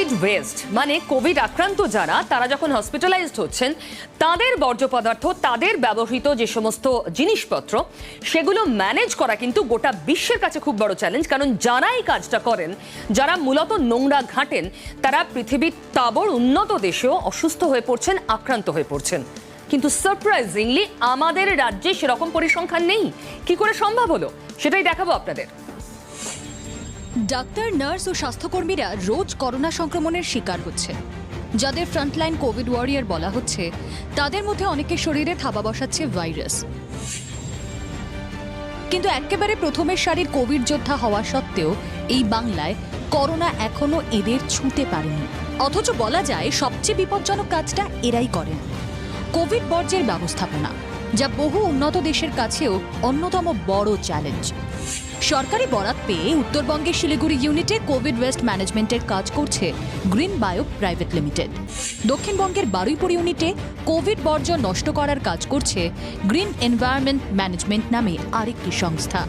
Covid West মানে Covid আক্রান্ত যারা তারা যখন হসপিটালাইজড হচ্ছেন তাদের বর্জ্য পদার্থ তাদের ব্যবহৃত যে সমস্ত জিনিসপত্র সেগুলো ম্যানেজ করা কিন্তু গোটা বিশ্বের কাছে খুব বড় চ্যালেঞ্জ। কারণ যারা এই কাজটা করেন, যারা মূলত নোংরা ঘাঁটেন, তারা পৃথিবীর তাবড় উন্নত দেশেও অসুস্থ হয়ে পড়ছেন, আক্রান্ত হয়ে পড়ছেন। কিন্তু সারপ্রাইজিংলি আমাদের রাজ্যে সেরকম পরিসংখ্যান নেই। কি করে সম্ভব হলো সেটাই দেখাবো আপনাদের। ডাক্তার, নার্স ও স্বাস্থ্যকর্মীরা রোজ করোনা সংক্রমণের শিকার হচ্ছে। যাদের ফ্রন্টলাইন কোভিড ওয়ারিয়ার বলা হচ্ছে, তাদের মধ্যে অনেকের শরীরে থাবা বসাচ্ছে ভাইরাস। কিন্তু একেবারে প্রথমের সারির কোভিড যোদ্ধা হওয়া সত্ত্বেও এই বাংলায় করোনা এখনো এদের ছুঁতে পারেনি। অথচ বলা যায় সবচেয়ে বিপজ্জনক কাজটা এরাই করেন, কোভিড বর্জ্যের ব্যবস্থাপনা, যা বহু উন্নত দেশের কাছেও অন্যতম বড় চ্যালেঞ্জ। সরকারি বরাত পেয়ে উত্তরবঙ্গের শিলিগুড়ি ইউনিটে কোভিড ওয়েস্ট ম্যানেজমেন্টের কাজ করছে গ্রিন বায়ো প্রাইভেট লিমিটেড। দক্ষিণবঙ্গের বারুইপুর ইউনিটে কোভিড বর্জ্য নষ্ট করার কাজ করছে গ্রিন এনভায়রনমেন্ট ম্যানেজমেন্ট নামে আরেকটি সংস্থা।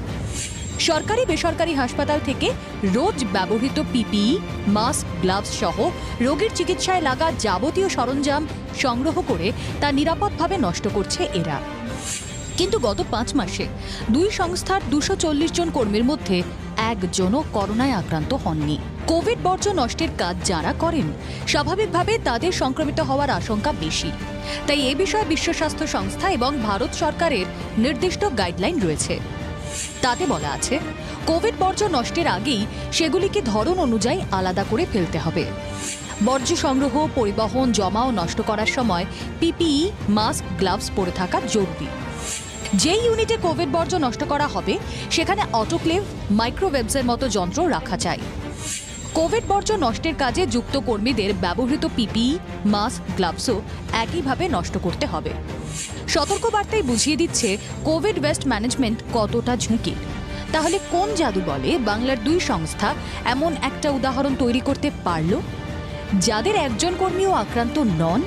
সরকারি বেসরকারি হাসপাতাল থেকে রোজ ব্যবহৃত পিপিই, মাস্ক, গ্লাভস সহ রোগীর চিকিৎসায় লাগা যাবতীয় সরঞ্জাম সংগ্রহ করে তা নিরাপদভাবে নষ্ট করছে এরা। কিন্তু গত 5 মাসে দুই সংস্থার 240 জন কর্মীর মধ্যে একজনও করোনায় আক্রান্ত হননি। কোভিড বর্জ্য নষ্টের কাজ যারা করেন, স্বাভাবিকভাবে তাদের সংক্রমিত হওয়ার আশঙ্কা বেশি। তাই এ বিষয়ে বিশ্ব স্বাস্থ্য সংস্থা এবং ভারত সরকারের নির্দিষ্ট গাইডলাইন রয়েছে। তাতে বলা আছে, কোভিড বর্জ্য নষ্টের আগেই সেগুলিকে ধরন অনুযায়ী আলাদা করে ফেলতে হবে। বর্জ্য সংগ্রহ, পরিবহন, জমা ও নষ্ট করার সময় পিপিই, মাস্ক, গ্লাভস পরে থাকা জরুরি। যেই ইউনিটে কোভিড বর্জ্য নষ্ট করা হবে সেখানে অটোক্লেভ, মাইক্রোওয়েভসের মতো যন্ত্র রাখা চাই। কোভিড বর্জ্য নষ্টের কাজে যুক্ত কর্মীদের ব্যবহৃত পিপিই, মাস্ক, গ্লাভসও একইভাবে নষ্ট করতে হবে। সতর্কবার্তায় বুঝিয়ে দিচ্ছে কোভিড ওয়েস্ট ম্যানেজমেন্ট কতটা ঝুঁকির। তাহলে কোন জাদু বলে বাংলার দুই সংস্থা এমন একটা উদাহরণ তৈরি করতে পারল, যাদের একজন কর্মীও আক্রান্ত নন?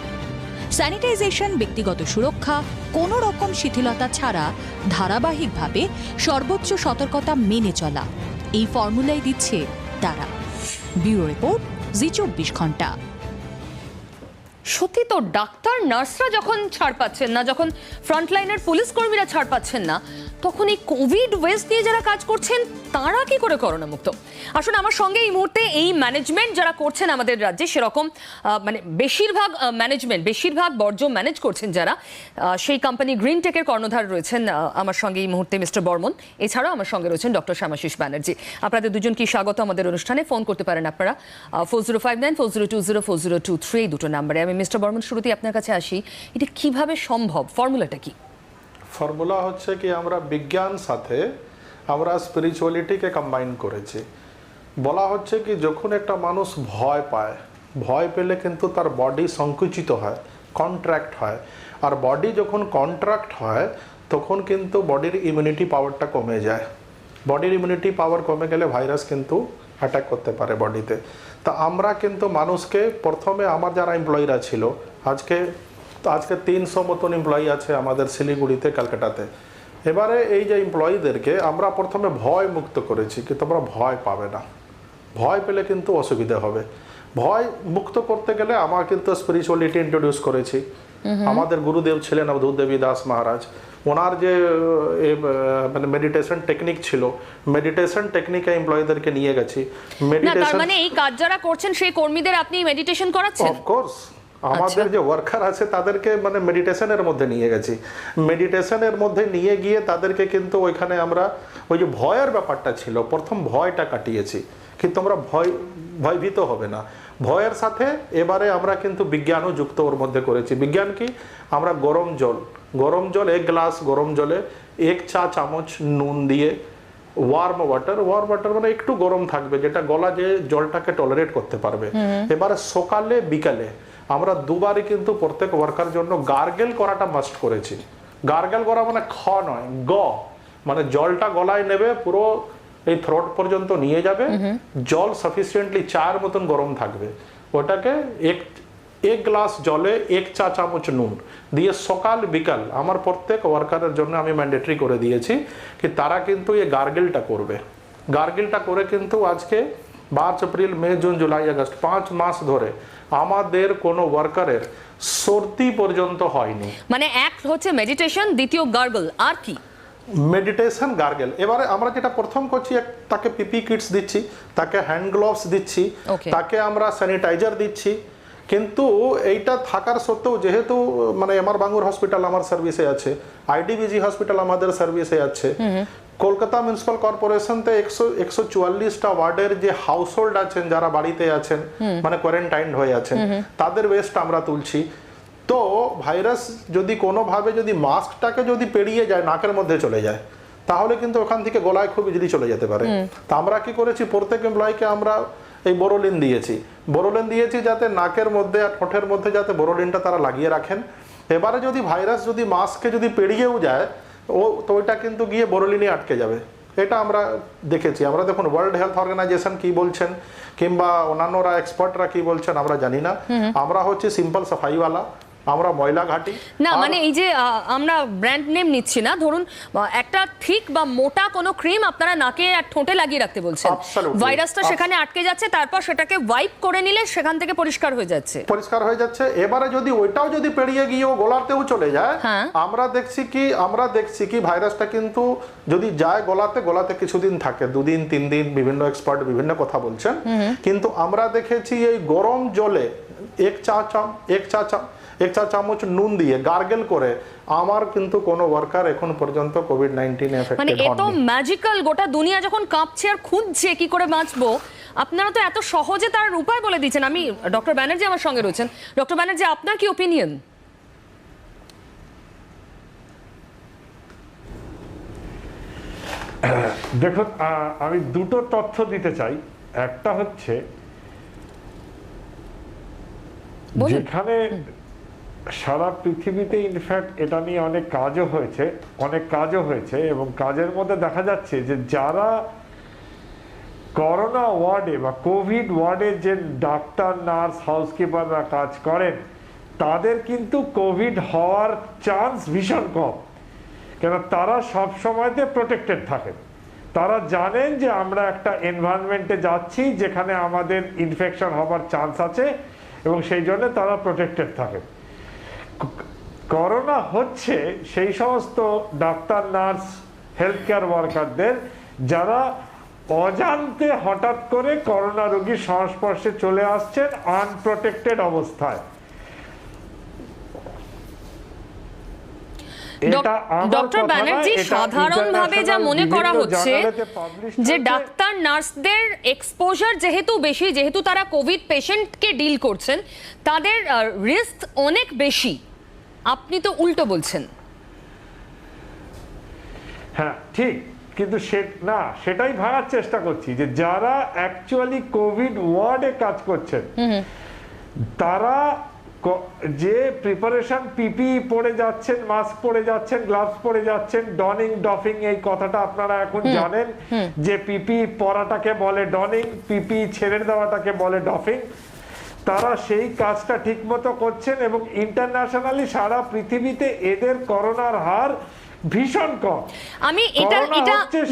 স্যানিটাইজেশন, ব্যক্তিগত সুরক্ষা, কোনো রকম শিথিলতা ছাড়া ধারাবাহিকভাবে সর্বোচ্চ সতর্কতা মেনে চলা, এই ফর্মুলাই দিচ্ছে তারা। ব্যুরো রিপোর্ট, জি24 ঘন্টা। সত্যি তো, ডাক্তার নার্সরা যখন ছাড় পাচ্ছেন না, যখন ফ্রন্টলাইনের পুলিশ কর্মীরা ছাড় পাচ্ছেন না, তখন এই কোভিড ওয়েস্ট নিয়ে যারা কাজ করছেন তারা কি করে করোনা মুক্ত? আসলে আমার সঙ্গে এই মুহূর্তে এই ম্যানেজমেন্ট যারা করছেন আমাদের রাজ্যে, সেরকম মানে বেশিরভাগ বর্জ্য ম্যানেজ করছেন যারা, সেই কোম্পানি গ্রিন টেকের কর্ণধার রয়েছেন আমার সঙ্গে এই মুহূর্তে মিস্টার বর্মন। এছাড়াও আমার সঙ্গে রয়েছেন ডক্টর শ্যামাশিস ব্যানার্জি। আপনাদের দুজনকে স্বাগত আমাদের অনুষ্ঠানে। ফোন করতে পারেন আপনারা 405940204023 এই দুটো নাম্বারে। আমি মিস্টার বর্মন, শুরুতেই আপনার কাছে আসি। এটা কিভাবে সম্ভব? ফর্মুলাটা কি? ফর্মুলা হচ্ছে কি, আমরা বিজ্ঞান সাথে আমরা স্পিরিচুয়ালিটিকে কম্বাইন করেছি। বলা হচ্ছে কি, যখন একটা মানুষ ভয় পায়, ভয় পেলে কিন্তু তার বডি সংকুচিত হয়, কন্ট্রাক্ট হয়। আর বডি যখন কন্ট্রাক্ট হয় তখন কিন্তু বডির ইমিউনিটি পাওয়ারটা কমে যায়। বডির ইমিউনিটি পাওয়ার কমে গেলে ভাইরাস কিন্তু অ্যাটাক করতে পারে বডিতে। তা আমরা কিন্তু মানুষকে প্রথমে, আমার যারা এমপ্লয়িরা ছিল, আজকে 300 মতন এমপ্লয়ি আছে আমাদের শিলিগুড়িতে, ক্যালকাটাতে। এবারে এই যে এমপ্লয়িদেরকে আমরা প্রথমে ভয় মুক্ত করেছি কি তোমরা ভয় পাবে না, ভয় পেলে কিন্তু অসুবিধা হবে। ভয় মুক্ত করতে গেলে আমার কিন্তু স্পিরিচুয়ালিটি ইন্ট্রোডিউস করেছি। আমাদের গুরুদেব ছিলেন অবধূত দেবী দাস মহারাজ। ওনার যে মানে মেডিটেশন টেকনিক ছিল, মেডিটেশন টেকনিকে এমপ্লয়িদেরকে নিয়ে গেছি। তার মানে এই কাজ যারা করছেন সেই কর্মীদের আপনি মেডিটেশন করাচ্ছেন? অফকোর্স, আমাদের যে ওয়ার্কার আছে তাদেরকে মানে মেডিটেশনের মধ্যে নিয়ে গেছি। মেডিটেশনের মধ্যে নিয়ে গিয়ে তাদেরকে কিন্তু ওইখানে আমরা ওই যে ভয়ের ব্যাপারটা ছিল, প্রথম ভয়টা কাটিয়েছি। কিন্তু আমরা ভয়ভীত হবে না। ভয়ের সাথে এবারে আমরা কিন্তু বিজ্ঞানও যুক্ত ওর মধ্যে করেছি। বিজ্ঞান কি, আমরা গরম জল 1 গ্লাস গরম জলে 1 চা চামচ নুন দিয়ে ওয়ার্ম ওয়াটার মানে একটু গরম থাকবে, যেটা গলা যে জলটাকে টলারেট করতে পারবে। এবারে সকালে বিকালে আমরা দুবারই কিন্তু প্রত্যেক ওয়ার্কার জন্য গার্গেল করাটা মাস্ট করেছি। গার্গেল করা মানে খ নয়, গ, মানে জলটা গলায় নেবে, পুরো এই থ্রোট পর্যন্ত নিয়ে যাবে। জল সাফিসিয়েন্টলি চায়ের মতন গরম থাকবে, ওটাকে 1 গ্লাস জলে 1 চা চামচ নুন দিয়ে সকাল বিকাল আমার প্রত্যেক ওয়ার্কারের জন্য আমি ম্যান্ডেটরি করে দিয়েছি কি তারা কিন্তু এই গার্গেলটা করবে। গার্গেলটা করে কিন্তু আজকে March April May June July August 5 মাস ধরে আমাদের কোনো ওয়ার্কারের সর্দি পর্যন্ত হয়নি। মানে এক হচ্ছে মেডিটেশন, দ্বিতীয় গার্গল, আর কি? Meditation, gargle. এবারে আমরা যেটা প্রথম করছি, তাকে পিপি কিটস দিচ্ছি, তাকে হ্যান্ড গ্লোভস দিচ্ছি, Okay. তাকে আমরা স্যানিটাইজার দিচ্ছি। কিন্তু এইটা থাকার সত্ত্বেও যেহেতু মানে এমআর বাঙ্গুর হসপিটাল আমার সার্ভিসে আছে, আইডিবিজি হসপিটাল আমাদের সার্ভিসে আছে, কলকাতা মিউনিসিপাল কর্পোরেশনতে 144টা ওয়ার্ডের যে হাউস হোল্ড আছেন, যারা বাড়িতে আছেন মানে কোয়ারেন্টাইন হয়ে আছেন, তাদের ওয়েস্ট আমরা তুলছি। তো ভাইরাস যদি কোনোভাবে যদি মাস্কটাকে যদি পেরিয়ে যায়, নাকের মধ্যে চলে যায়, তাহলে কিন্তু ওখান থেকে গলায় খুব ইজিলি চলে যেতে পারে। তা আমরা কি করেছি, প্রত্যেক এমপ্লয়িকে আমরা এই বোরোলিন দিয়েছি যাতে নাকের মধ্যে আর ঠোঁটের মধ্যে যাতে বোরোলিনটা তারা লাগিয়ে রাখেন। এবারে যদি ভাইরাস যদি মাস্ককে যদি পেরিয়েও যায়, তো ওইটা কিন্তু গিয়ে বোরোলিনে আটকে যাবে। এটা আমরা দেখেছি। আমরা দেখুন ওয়ার্ল্ড হেলথ অর্গানাইজেশন কি বলছেন কিংবা অন্যান্যরা এক্সপার্টরা কি বলছেন আমরা জানি না। আমরা হচ্ছে সিম্পল সাফাইওয়ালা, আমরা ময়লা ঘাটি না। মানে এই যে আমরা ব্র্যান্ড নেম নিচ্ছি না, ধরুন একটা ঠিক বা মোটা কোনো ক্রিম আপনারা নাকে আর ঠোঁটে লাগিয়ে রাখতে বলছেন, ভাইরাসটা সেখানে আটকে যাচ্ছে, তারপর সেটাকে ওয়াইপ করে নিলে সেখান থেকে পরিষ্কার হয়ে যাচ্ছে। এবারে যদি ওইটাও যদি পেরিয়ে গিয়ে ও গলাতেও চলে যায়, আমরা দেখছি কি ভাইরাসটা কিন্তু যদি যায় গলাতে কিছুদিন থাকে, 2 দিন 3 দিন, বিভিন্ন এক্সপার্ট বিভিন্ন কথা বলছেন। কিন্তু আমরা দেখেছি এই গরম জলে এক চা চামচ নুন দিয়ে গার্গেল করে আমার কিন্তু কোনো ওয়ার্কার এখন পর্যন্ত কোভিড-19 এফেক্টেড হয়নি। মানে এত ম্যাজিক্যাল, গোটা দুনিয়া যখন কাঁপছে আর খুঁজছে কি করে বাঁচবো, আপনারা তো এত সহজে তার উপায় বলে দিচ্ছেন। আমি ডক্টর ব্যানার্জি আমার সঙ্গে রয়েছেন। ডক্টর ব্যানার্জি, আপনার কি ওপিনিয়ন? দেখুন, আমি দুটো তথ্য দিতে চাই। একটা হচ্ছে যেখানে সারা পৃথিবীতে ইনফ্যাক্ট এটা নিয়ে অনেক কাজও হয়েছে এবং কাজের মধ্যে দেখা যাচ্ছে যে যারা করোনা ওয়ার্ডে বা কোভিড ওয়ার্ডে যে ডাক্তার, নার্স, হাউসকিপাররা কাজ করেন, তাদের কিন্তু কোভিড হওয়ার চান্স ভীষণ কম। কেন, তারা সব সময়তে প্রোটেক্টেড থাকেন। তারা জানেন যে আমরা একটা এনভায়রনমেন্টে যাচ্ছি যেখানে আমাদের ইনফেকশন হবার চান্স আছে এবং সেই জন্য তারা প্রোটেক্টেড থাকেন। করোনা হচ্ছে সেই সমস্ত ডাক্তার, নার্স, হেলথ কেয়ার ওয়ার্কারদের যারা অজান্তে হঠাৎ করে করোনা রোগীর সংস্পর্শে চলে আসছেন আনপ্রোটেক্টেড অবস্থায়। ডক্টর ব্যানার্জি, সাধারণভাবে যা মনে করা হচ্ছে যে ডাক্তার নার্সদের এক্সপোজার যেহেতু বেশি, যেহেতু তারা কোভিড পেশেন্টকে ডিল করছেন, তাদের রিস্ক অনেক বেশি। আপনি তো উল্টো বলছেন। হ্যাঁ ঠিক, কিন্তু সেটাই ভাঙার চেষ্টা করছি যে যারা অ্যাকচুয়ালি কোভিড ওয়ার্ডে কাজ করছেন, তারা যে প্রিপারেশন, পিপি পরে যাচ্ছেন, মাস্ক পরে যাচ্ছেন, গ্লাভস পরে যাচ্ছেন, ডনিং ডফিং, এই কথাটা আপনারা এখন জানেন যে পিপি পরাটাকে বলে ডনিং, পিপি ছেড়ে দেওয়াটাকে বলে ডফিং। তারা সেই কাজটা ঠিক মতো করছেন এবং ইন্টারন্যাশনালি সারা পৃথিবীতে এদের করোনার হার ভীষণ কম। আমি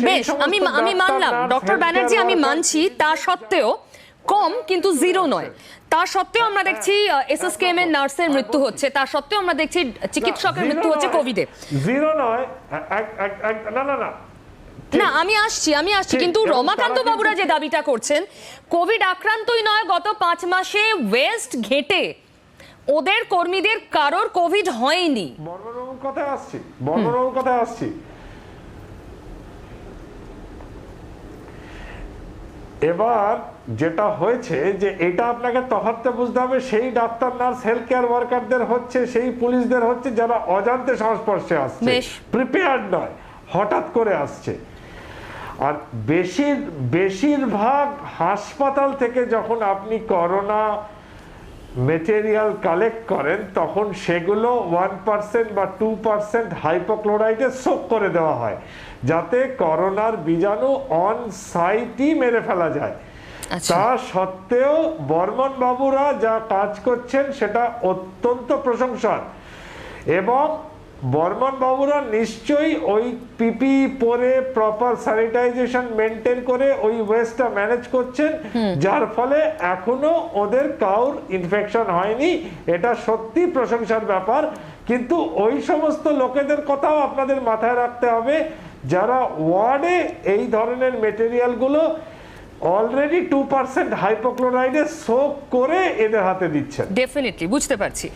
বেশ আমি মানলাম ডক্টর ব্যানার্জি, আমি মানছি, তা সত্ত্বেও কম কিন্তু জিরো নয়। তা সত্ত্বেও আমরা দেখছি এসএসকেএম এর নার্সের মৃত্যু হচ্ছে, তা সত্ত্বেও আমরা দেখছি চিকিৎসকের মৃত্যু হচ্ছে কোভিডে। জিরো নয়, না আমি আসছি কিন্তু রমাকান্ত বাবুরা যে দাবিটা করছেন, কোভিড আক্রান্তই নয়, গত 5 মাসে ওয়েস্ট ঘেটে ওদের কর্মীদের কারোর কোভিড হয়নি। বর্মনবাবুর কথায় আসছি। এবার যেটা হয়েছে যে এটা আপনাকে তফাৎটা বুঝতে হবে, সেই ডাক্তার, নার্স, হেলথ কেয়ার ওয়ার্কারদের হচ্ছে, সেই পুলিশদের হচ্ছে যারা অজান্তে সংস্পর্শে আসছে, প্রিপেয়ার্ড নয়, হঠাৎ করে আসছে। আর বেশিরভাগ হাসপাতাল থেকে যখন আপনি করোনা মেটেরিয়াল কালেক্ট করেন, তখন সেগুলো 1% বা 2% হাইপোক্লোরাইডে সোক করে দেওয়া হয় যাতে করোনার বীজাণু অন সাইটই মেরে ফেলা যায়। তা সত্ত্বেও বর্মন বাবুরা যা কাজ করছেন সেটা অত্যন্ত প্রশংসার এবং বর্মন বাবুরা নিশ্চয়ই ওই পিপি পরে প্রপার স্যানিটাইজেশন মেনটেন করে ওই ওয়েস্টটা ম্যানেজ করছেন, যার ফলে এখনো ওদের কাউর ইনফেকশন হয়নি। এটা সত্যি প্রশংসার ব্যাপার। কিন্তু ওই সমস্ত লোকেদের কথাও আপনাদের মাথায় রাখতে হবে যারা ওয়ার্ডে এই ধরনের মেটেরিয়ালগুলো অলরেডি 2% হাইপোক্লোরাইডে সোক করে এদের হাতে দিচ্ছেন। ডেফিনেটলি বুঝতে পারছি।